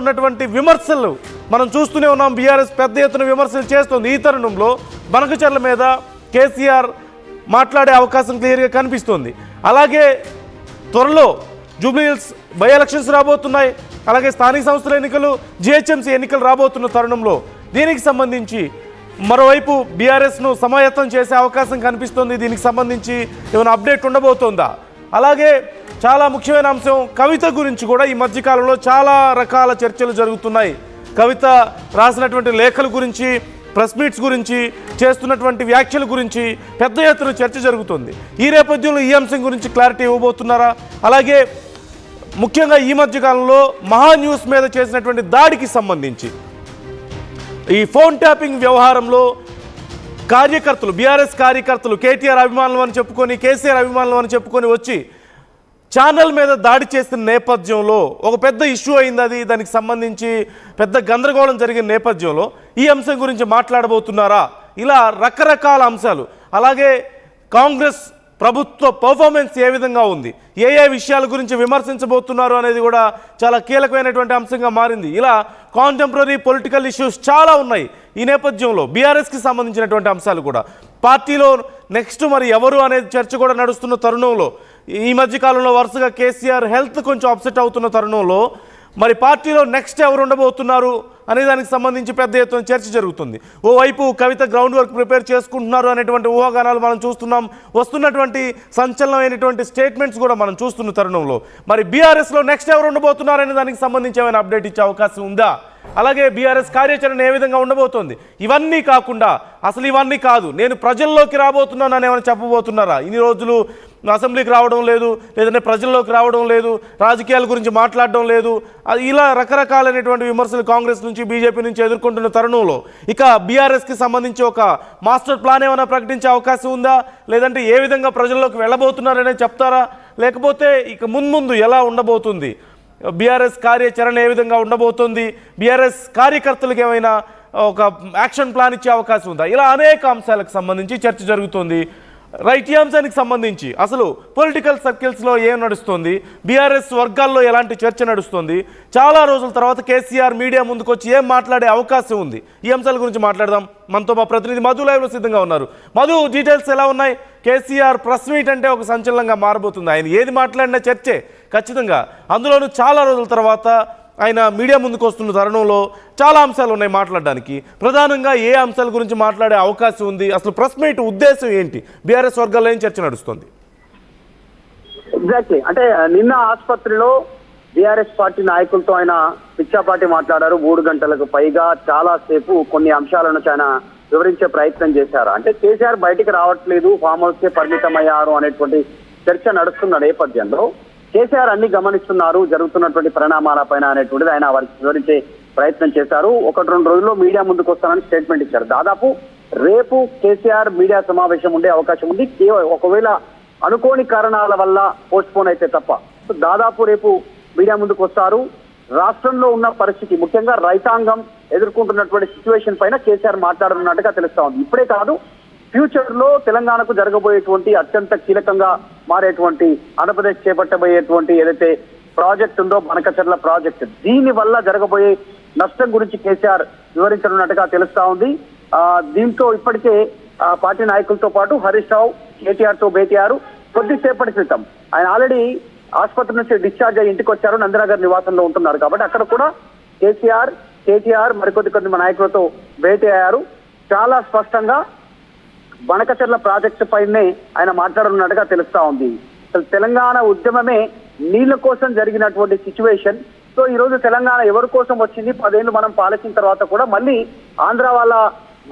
ఉన్నటువంటి విమర్శలు మనం చూస్తూనే ఉన్నాం. బీఆర్ఎస్ పెద్ద ఎత్తున విమర్శలు చేస్తుంది. ఈ తరుణంలో బనకచర్ల మీద కేసీఆర్ మాట్లాడే అవకాశం క్లియర్గా కనిపిస్తుంది. అలాగే త్వరలో జూబ్లీహిల్స్ బై ఎలక్షన్స్ రాబోతున్నాయి. అలాగే స్థానిక సంస్థల ఎన్నికలు, జిహెచ్ఎంసీ ఎన్నికలు రాబోతున్న తరుణంలో దీనికి సంబంధించి మరోవైపు బీఆర్ఎస్ను సమాయత్తం చేసే అవకాశం కనిపిస్తుంది. దీనికి సంబంధించి ఏమైనా అప్డేట్ ఉండబోతోందా? అలాగే చాలా ముఖ్యమైన అంశం కవిత గురించి కూడా ఈ మధ్యకాలంలో చాలా రకాల చర్చలు జరుగుతున్నాయి. కవిత రాసినటువంటి లేఖల గురించి, ప్రెస్ మీట్స్ గురించి, చేస్తున్నటువంటి వ్యాఖ్యల గురించి పెద్ద ఎత్తున చర్చ జరుగుతుంది. ఈ నేపథ్యంలో ఈ అంశం గురించి క్లారిటీ ఇవ్వబోతున్నారా? అలాగే ముఖ్యంగా ఈ మధ్యకాలంలో మహా న్యూస్ మీద చేసినటువంటి దాడికి సంబంధించి ఈ ఫోన్ ట్యాపింగ్ వ్యవహారంలో కార్యకర్తలు, బీఆర్ఎస్ కార్యకర్తలు కేటీఆర్ అభిమానులు అని చెప్పుకొని, కేసీఆర్ అభిమానులు అని చెప్పుకొని వచ్చి ఛానల్ మీద దాడి చేసిన నేపథ్యంలో ఒక పెద్ద ఇష్యూ అయింది. అది దానికి సంబంధించి పెద్ద గందరగోళం జరిగిన నేపథ్యంలో ఈ అంశం గురించి మాట్లాడబోతున్నారా? ఇలా రకరకాల అంశాలు. అలాగే కాంగ్రెస్ ప్రభుత్వ పర్ఫార్మెన్స్ ఏ విధంగా ఉంది, ఏ విషయాల గురించి విమర్శించబోతున్నారు అనేది కూడా చాలా కీలకమైనటువంటి అంశంగా మారింది. ఇలా కాంటెంపరీ పొలిటికల్ ఇష్యూస్ చాలా ఉన్నాయి. ఈ నేపథ్యంలో బీఆర్ఎస్కి సంబంధించినటువంటి అంశాలు కూడా, పార్టీలో నెక్స్ట్ మరి ఎవరు అనేది చర్చ కూడా నడుస్తున్న తరుణంలో, ఈ మధ్యకాలంలో వరుసగా కేసీఆర్ హెల్త్ కొంచెం అప్సెట్ అవుతున్న తరుణంలో మరి పార్టీలో నెక్స్ట్ ఎవరు ఉండబోతున్నారు అనే దానికి సంబంధించి పెద్ద ఎత్తున చర్చ జరుగుతుంది. ఓవైపు కవిత గ్రౌండ్ వర్క్ ప్రిపేర్ చేసుకుంటున్నారు అనేటువంటి ఊహాగానాలు మనం చూస్తున్నాం. వస్తున్నటువంటి సంచలనమైనటువంటి స్టేట్మెంట్స్ కూడా మనం చూస్తున్న తరుణంలో మరి బీఆర్ఎస్లో నెక్స్ట్ ఎవరు ఉండబోతున్నారు అనే దానికి సంబంధించి ఏమైనా అప్డేట్ ఇచ్చే అవకాశం ఉందా? అలాగే బీఆర్ఎస్ కార్యాచరణ ఏ విధంగా ఉండబోతోంది? ఇవన్నీ కాకుండా అసలు ఇవన్నీ కాదు, నేను ప్రజల్లోకి రాబోతున్నాను అని ఏమైనా చెప్పబోతున్నారా? ఇన్ని రోజులు అసెంబ్లీకి రావడం లేదు, లేదంటే ప్రజల్లోకి రావడం లేదు, రాజకీయాల గురించి మాట్లాడడం లేదు, ఇలా రకరకాలైనటువంటి విమర్శలు కాంగ్రెస్ నుంచి, బీజేపీ నుంచి ఎదుర్కొంటున్న తరుణంలో ఇక బీఆర్ఎస్కి సంబంధించి ఒక మాస్టర్ ప్లాన్ ఏమైనా ప్రకటించే అవకాశం ఉందా? లేదంటే ఏ విధంగా ప్రజల్లోకి వెళ్ళబోతున్నారనే చెప్తారా? లేకపోతే ఇక ముందు ఎలా ఉండబోతుంది? బీఆర్ఎస్ కార్యాచరణ ఏ విధంగా ఉండబోతుంది? బీఆర్ఎస్ కార్యకర్తలకు ఏమైనా ఒక యాక్షన్ ప్లాన్ ఇచ్చే అవకాశం ఉందా? ఇలా అనేక అంశాలకు సంబంధించి చర్చ జరుగుతుంది. రైట్, ఈ అంశానికి సంబంధించి అసలు పొలిటికల్ సర్కిల్స్లో ఏం నడుస్తుంది, బీఆర్ఎస్ వర్గాల్లో ఎలాంటి చర్చ నడుస్తుంది, చాలా రోజుల తర్వాత కేసీఆర్ మీడియా ముందుకు వచ్చి ఏం మాట్లాడే అవకాశం ఉంది? ఈ అంశాల గురించి మాట్లాడదాం. మనతో మా ప్రతినిధి మధు లైవ్లో సిద్ధంగా ఉన్నారు. మధు, డీటెయిల్స్ ఎలా ఉన్నాయి? కేసీఆర్ ప్రెస్ మీట్ అంటే ఒక సంచలనంగా మారబోతుంది. ఆయన ఏది మాట్లాడినా చర్చే ఖచ్చితంగా. అందులోనూ చాలా రోజుల తర్వాత ఆయన మీడియా ముందుకు వస్తున్న తరుణంలో చాలా అంశాలు ఉన్నాయి మాట్లాడడానికి. ప్రధానంగా ఏ అంశాల గురించి మాట్లాడే అవకాశం ఉంది? అసలు ప్రెస్ మీట్ ఉద్దేశం ఏంటి? బీఆర్ఎస్ వర్గాల్లో ఏం చర్చ నడుస్తుంది? ఎగ్జాక్ట్లీ, అంటే నిన్న ఆసుపత్రిలో బీఆర్ఎస్ పార్టీ నాయకులతో ఆయన పిచ్చాపాటి మాట్లాడారు. 3 గంటలకు పైగా చాలా సేపు కొన్ని అంశాలను ఆయన వివరించే ప్రయత్నం చేశారు. అంటే కేసీఆర్ బయటికి రావట్లేదు, ఫామ్ హౌస్ కే పరిమితం అయ్యారు అనేటువంటి చర్చ నడుస్తున్న నేపథ్యంలో కేసీఆర్ అన్ని గమనిస్తున్నారు జరుగుతున్నటువంటి పరిణామాలపైన అనేటువంటిది ఆయన వారికి వివరించే ప్రయత్నం చేశారు. 1-2 రోజుల్లో మీడియా ముందుకు వస్తానని స్టేట్మెంట్ ఇచ్చారు. దాదాపు రేపు కేసీఆర్ మీడియా సమావేశం ఉండే అవకాశం ఉంది. ఒకవేళ అనుకోని కారణాల వల్ల పోస్ట్ పోన్ అయితే తప్ప దాదాపు రేపు మీడియా ముందుకు వస్తారు. రాష్ట్రంలో ఉన్న పరిస్థితి, ముఖ్యంగా రైతాంగం ఎదుర్కొంటున్నటువంటి సిచ్యువేషన్ పైన కేసీఆర్ మాట్లాడనున్నట్టుగా తెలుస్తా ఉంది. ఇప్పుడే కాదు, ఫ్యూచర్ లో తెలంగాణకు జరగబోయేటువంటి అత్యంత కీలకంగా మారేటువంటి ఆంధ్రప్రదేశ్ చేపట్టబోయేటువంటి ఏదైతే ప్రాజెక్ట్ ఉందో బనకచర్ల ప్రాజెక్ట్, దీని వల్ల జరగబోయే నష్టం గురించి కేసీఆర్ వివరించనున్నట్టుగా తెలుస్తా ఉంది. దీంతో ఇప్పటికే పార్టీ నాయకులతో పాటు హరీష్ రావు కేటీఆర్ తో భేటీ అయ్యారు. కొద్దిసేపటి క్రితం ఆయన ఆల్రెడీ ఆసుపత్రి నుంచి డిశ్చార్జ్ అయ్యి ఇంటికి వచ్చారు. నందనగర్ నివాసంలో ఉంటున్నారు కాబట్టి అక్కడ కూడా కేటీఆర్ మరికొద్ది నాయకులతో భేటీ అయ్యారు. చాలా స్పష్టంగా బనకచర్ల ప్రాజెక్టు పైనే ఆయన మాట్లాడనున్నట్టుగా తెలుస్తా ఉంది. అసలు తెలంగాణ ఉద్యమమే నీళ్ల కోసం జరిగినటువంటి సిచ్యువేషన్. సో ఈ రోజు తెలంగాణ ఎవరి కోసం వచ్చింది? 10 ఏళ్ళు మనం పాలించిన తర్వాత కూడా మళ్ళీ ఆంధ్ర వాళ్ళ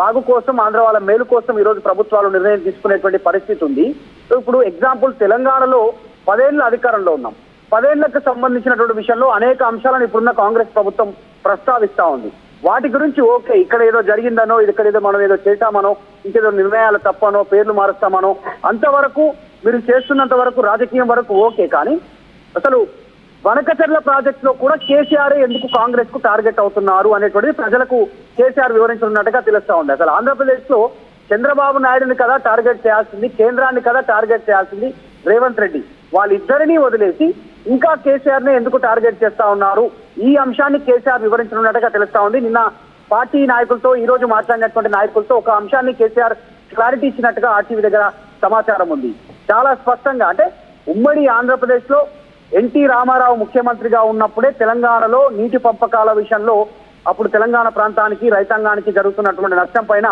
బాగు కోసం, ఆంధ్ర వాళ్ళ మేలు కోసం ఈ రోజు ప్రభుత్వాలు నిర్ణయం తీసుకునేటువంటి పరిస్థితి ఉంది. సో ఇప్పుడు ఎగ్జాంపుల్, తెలంగాణలో 10 ఏళ్ళు అధికారంలో ఉన్నాం. 10 ఏళ్లకు సంబంధించినటువంటి విషయంలో అనేక అంశాలను ఇప్పుడున్న కాంగ్రెస్ ప్రభుత్వం ప్రస్తావిస్తా ఉంది. వాటి గురించి ఓకే, ఇక్కడ ఏదో జరిగిందనో, ఇక్కడ ఏదో మనం ఏదో చేశామనో, ఇంకేదో నిర్ణయాలు తప్పనో, పేర్లు మారుస్తామనో, అంతవరకు మీరు చేస్తున్నంత వరకు రాజకీయం వరకు ఓకే. కానీ అసలు బనకచర్ల ప్రాజెక్ట్ లో కూడా కేసీఆర్ ఎందుకు కాంగ్రెస్ కు టార్గెట్ అవుతున్నారు అనేటువంటిది ప్రజలకు కేసీఆర్ వివరించున్నట్టుగా తెలుస్తా ఉంది. అసలు ఆంధ్రప్రదేశ్ లో చంద్రబాబు నాయుడుని కదా టార్గెట్ చేయాల్సింది, కేంద్రాన్ని కదా టార్గెట్ చేయాల్సింది రేవంత్ రెడ్డి. వాళ్ళిద్దరినీ వదిలేసి ఇంకా కేసీఆర్ ని ఎందుకు టార్గెట్ చేస్తా ఉన్నారు? ఈ అంశాన్ని కేసీఆర్ వివరించనున్నట్టుగా తెలుస్తా ఉంది. నిన్న పార్టీ నాయకులతో, ఈ రోజు మాట్లాడినటువంటి నాయకులతో ఒక అంశాన్ని కేసీఆర్ క్లారిటీ ఇచ్చినట్టుగా ఆర్టీవీ దగ్గర సమాచారం ఉంది. చాలా స్పష్టంగా, అంటే ఉమ్మడి ఆంధ్రప్రదేశ్ లో ఎన్టీ రామారావు ముఖ్యమంత్రిగా ఉన్నప్పుడే తెలంగాణలో నీటి పంపకాల విషయంలో అప్పుడు తెలంగాణ ప్రాంతానికి, రైతాంగానికి జరుగుతున్నటువంటి నష్టం పైన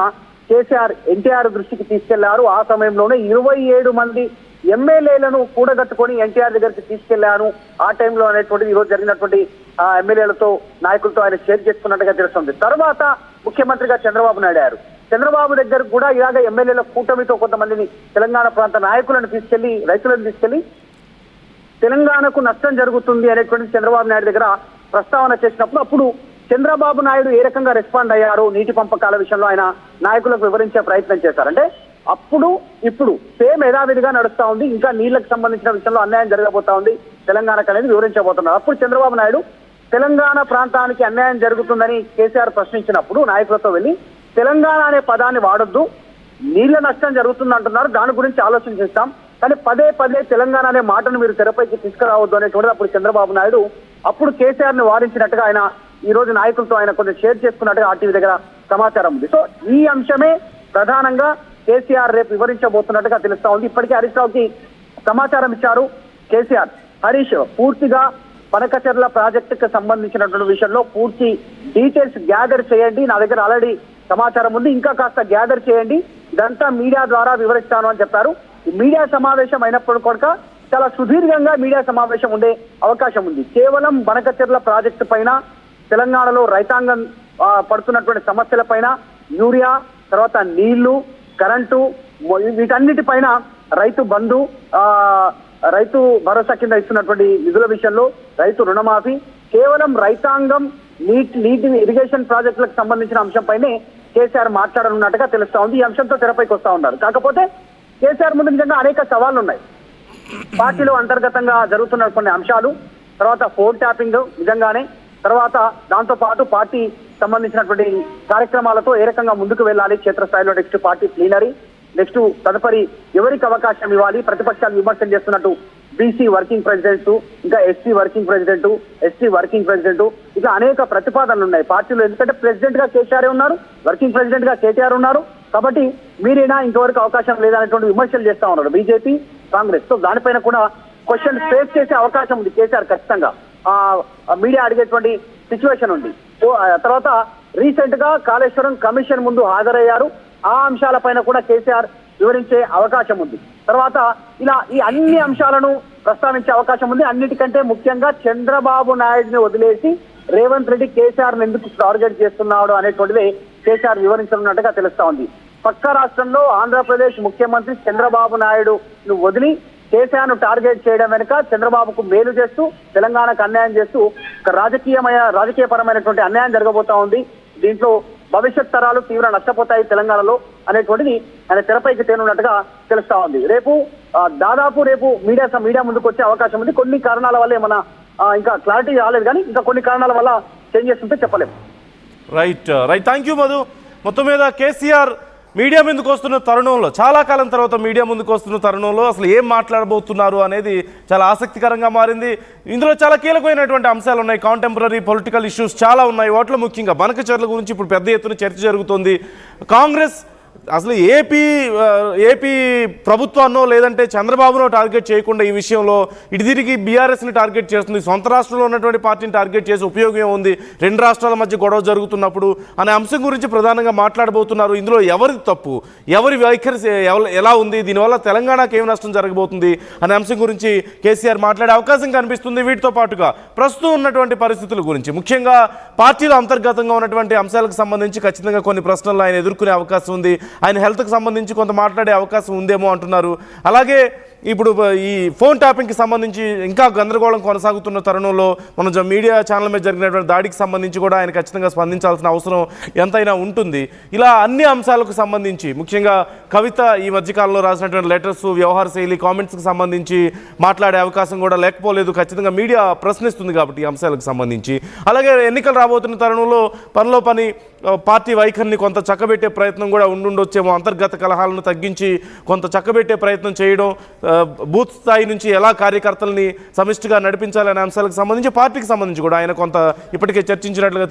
కేసీఆర్ ఎన్టీఆర్ దృష్టికి తీసుకెళ్లారు. ఆ సమయంలోనే 27 మంది ఎమ్మెల్యేలను కూడగట్టుకొని ఎన్టీఆర్ దగ్గరికి తీసుకెళ్లాను ఆ టైంలో అనేటువంటిది ఈ రోజు జరిగినటువంటి ఎమ్మెల్యేలతో, నాయకులతో ఆయన షేర్ చేసుకున్నట్టుగా తెలుస్తుంది. తర్వాత ముఖ్యమంత్రిగా చంద్రబాబు నాయుడు అయ్యారు. చంద్రబాబు దగ్గర కూడా ఇలాగ ఎమ్మెల్యేల కూటమితో కొంతమందిని, తెలంగాణ ప్రాంత నాయకులను తీసుకెళ్లి, రైతులను తీసుకెళ్లి తెలంగాణకు నష్టం జరుగుతుంది అనేటువంటి చంద్రబాబు నాయుడు దగ్గర ప్రస్తావన చేసినప్పుడు అప్పుడు చంద్రబాబు నాయుడు ఏ రకంగా రెస్పాండ్ అయ్యారు నీటి పంపకాల విషయంలో ఆయన నాయకులకు వివరించే ప్రయత్నం చేశారంటే అప్పుడు ఇప్పుడు సేమ్ యథావిధిగా నడుస్తా ఉంది. ఇంకా నీళ్లకు సంబంధించిన విషయంలో అన్యాయం జరగబోతా ఉంది తెలంగాణకు అనేది వివరించబోతున్నారు. అప్పుడు చంద్రబాబు నాయుడు తెలంగాణ ప్రాంతానికి అన్యాయం జరుగుతుందని కేసీఆర్ ప్రశ్నించినప్పుడు నాయకులతో వెళ్ళి తెలంగాణ అనే పదాన్ని వాడొద్దు, నీళ్ల నష్టం జరుగుతుంది అంటున్నారు, దాని గురించి ఆలోచన చేస్తాం, కానీ పదే పదే తెలంగాణ అనే మాటను మీరు తెరపైకి తీసుకురావద్దు అనేటువంటిది అప్పుడు చంద్రబాబు నాయుడు అప్పుడు కేసీఆర్ ని వారించినట్టుగా ఆయన ఈ రోజు నాయకులతో ఆయన కొంచెం షేర్ చేసుకున్నట్టుగా ఆర్టీవీ దగ్గర సమాచారం ఉంది. సో ఈ అంశమే ప్రధానంగా కేసీఆర్ రేపు వివరించబోతున్నట్టుగా తెలుస్తా ఉంది. ఇప్పటికే హరీష్ రావుకి సమాచారం ఇచ్చారు కేసీఆర్. హరీష్, పూర్తిగా పనకచెర్ల ప్రాజెక్టుకు సంబంధించినటువంటి విషయంలో పూర్తి డీటెయిల్స్ గ్యాదర్ చేయండి, నా దగ్గర ఆల్రెడీ సమాచారం ఉంది, ఇంకా కాస్త గ్యాదర్ చేయండి, ఇదంతా మీడియా ద్వారా వివరిస్తాను అని చెప్పారు. మీడియా సమావేశం అయినప్పుడు కూడా చాలా సుదీర్ఘంగా మీడియా సమావేశం ఉండే అవకాశం ఉంది. కేవలం బనకచెర్ల ప్రాజెక్టు పైన, తెలంగాణలో రైతాంగం పడుతున్నటువంటి సమస్యల పైన, యూరియా, తర్వాత నీళ్లు, కరెంటు, వీటన్నిటిపైన రైతు బంధు, రైతు భరోసా కింద ఇస్తున్నటువంటి నిధుల విషయంలో, రైతు రుణమాఫీ, కేవలం రైతాంగం నీటి ఇరిగేషన్ ప్రాజెక్టులకు సంబంధించిన అంశంపైనే కేసీఆర్ మాట్లాడనున్నట్టుగా తెలుస్తా ఉంది. ఈ అంశంతో తెరపైకి వస్తా ఉన్నారు. కాకపోతే కేసీఆర్ ముందు నిజంగా అనేక సవాళ్లు ఉన్నాయి. పార్టీలో అంతర్గతంగా జరుగుతున్న కొన్ని అంశాలు, తర్వాత ఫోన్ ట్యాపింగ్ నిజంగానే, తర్వాత దాంతో పాటు పార్టీ సంబంధించినటువంటి కార్యక్రమాలతో ఏ రకంగా ముందుకు వెళ్ళాలి, క్షేత్రస్థాయిలో నెక్స్ట్ పార్టీ ప్లీనరీ, నెక్స్ట్ తదుపరి ఎవరికి అవకాశం ఇవ్వాలి, ప్రతిపక్షాలు విమర్శలు చేస్తున్నట్టు బీసీ వర్కింగ్ ప్రెసిడెంట్, ఇంకా SC working president, ST working president, ఇట్లా అనేక ప్రతిపాదనలు ఉన్నాయి పార్టీలో. ఎందుకంటే ప్రెసిడెంట్ గా కేసీఆర్ ఉన్నారు, వర్కింగ్ ప్రెసిడెంట్ గా కేటీఆర్ ఉన్నారు, కాబట్టి మీరైనా ఇంతవరకు అవకాశం లేదనేటువంటి విమర్శలు చేస్తా ఉన్నారు బీజేపీ, కాంగ్రెస్. సో దానిపైన కూడా క్వశ్చన్ ఫేస్ చేసే అవకాశం ఉంది కేసీఆర్ ఖచ్చితంగా. మీడియా అడిగేటువంటి సిచ్యువేషన్ ఉంది. తర్వాత రీసెంట్ గా కాళేశ్వరం కమిషన్ ముందు హాజరయ్యారు, ఆ అంశాలపైన కూడా కేసీఆర్ వివరించే అవకాశం ఉంది. తర్వాత ఇలా ఈ అన్ని అంశాలను ప్రస్తావించే అవకాశం ఉంది. అన్నిటికంటే ముఖ్యంగా చంద్రబాబు నాయుడిని వదిలేసి రేవంత్ రెడ్డి కేసీఆర్ ఎందుకు టార్గెట్ చేస్తున్నాడు అనేటువంటిది కేసీఆర్ వివరించనున్నట్టుగా తెలుస్తా ఉంది. పక్క రాష్ట్రంలో ఆంధ్రప్రదేశ్ ముఖ్యమంత్రి చంద్రబాబు నాయుడు వదిలి కేసీఆర్ ను టార్గెట్ చేయడం వెనుక చంద్రబాబుకు మేలు చేస్తూ, తెలంగాణకు అన్యాయం చేస్తూ రాజకీయపరమైనటువంటి అన్యాయం జరగబోతా ఉంది. దీంట్లో భవిష్యత్ తరాలు తీవ్ర నష్టపోతాయి తెలంగాణలో అనేటువంటిది ఆయన తెరపైకి తేనున్నట్టుగా తెలుస్తా ఉంది. దాదాపు రేపు మీడియా ముందుకు వచ్చే అవకాశం ఉంది. కొన్ని కారణాల వల్ల ఏమన్నా ఇంకా క్లారిటీ రాలేదు, కానీ ఇంకా కొన్ని కారణాల వల్ల చేంజెస్ ఉంటే చెప్పలేము. రైట్. Thank you Madhu. మొత్తం మీద కేసీఆర్ మీడియా ముందుకు వస్తున్న తరుణంలో, చాలా కాలం తర్వాత మీడియా ముందుకు వస్తున్న తరుణంలో అసలు ఏం మాట్లాడబోతున్నారు అనేది చాలా ఆసక్తికరంగా మారింది. ఇందులో చాలా కీలకమైనటువంటి అంశాలు ఉన్నాయి, కాంటెంపరీ పొలిటికల్ ఇష్యూస్ చాలా ఉన్నాయి. వాటిలో ముఖ్యంగా బనకచెర్ల గురించి ఇప్పుడు పెద్ద ఎత్తున చర్చ జరుగుతోంది. కాంగ్రెస్ అసలు ఏపీ ప్రభుత్వాన్నో లేదంటే చంద్రబాబునో టార్గెట్ చేయకుండా ఈ విషయంలో ఇటు తిరిగి బీఆర్ఎస్ని టార్గెట్ చేస్తుంది. సొంత రాష్ట్రంలో ఉన్నటువంటి పార్టీని టార్గెట్ చేసి ఉపయోగం ఉంది రెండు రాష్ట్రాల మధ్య గొడవ జరుగుతున్నప్పుడు అనే అంశం గురించి ప్రధానంగా మాట్లాడబోతున్నారు. ఇందులో ఎవరిది తప్పు, ఎవరి వైఖరి ఎలా ఉంది, దీనివల్ల తెలంగాణకు ఏం నష్టం జరగబోతుంది అనే అంశం గురించి కేసీఆర్ మాట్లాడే అవకాశం కనిపిస్తుంది. వీటితో పాటుగా ప్రస్తుతం ఉన్నటువంటి పరిస్థితుల గురించి, ముఖ్యంగా పార్టీలో అంతర్గతంగా ఉన్నటువంటి అంశాలకు సంబంధించి ఖచ్చితంగా కొన్ని ప్రశ్నలు ఆయన ఎదుర్కొనే అవకాశం ఉంది. ఆయన హెల్త్కి సంబంధించి కొంత మాట్లాడే అవకాశం ఉందేమో అంటున్నారు. అలాగే ఇప్పుడు ఈ ఫోన్ ట్యాపింగ్కి సంబంధించి ఇంకా గందరగోళం కొనసాగుతున్న తరుణంలో మన మీడియా ఛానల్ మీద జరిగినటువంటి దాడికి సంబంధించి కూడా ఆయన ఖచ్చితంగా స్పందించాల్సిన అవసరం ఎంతైనా ఉంటుంది. ఇలా అన్ని అంశాలకు సంబంధించి, ముఖ్యంగా కవిత ఈ మధ్యకాలంలో రాసినటువంటి లెటర్స్, వ్యవహార శైలి, కామెంట్స్కి సంబంధించి మాట్లాడే అవకాశం కూడా లేకపోలేదు. ఖచ్చితంగా మీడియా ప్రశ్నిస్తుంది కాబట్టి ఈ అంశాలకు సంబంధించి. అలాగే ఎన్నికలు రాబోతున్న తరుణంలో పనిలో పని పార్టీ వైఖరిని కొంత చక్కబెట్టే ప్రయత్నం కూడా ఉండుండొచ్చేమో. అంతర్గత కలహాలను తగ్గించి కొంత చక్కబెట్టే ప్రయత్నం చేయడం, బూత్ స్థాయి నుంచి ఎలా కార్యకర్తల్ని సమిష్టిగా నడిపించాలనే అంశాలకు సంబంధించి పార్టీకి సంబంధించి కూడా ఆయన కొంత ఇప్పటికే చర్చించినట్లుగా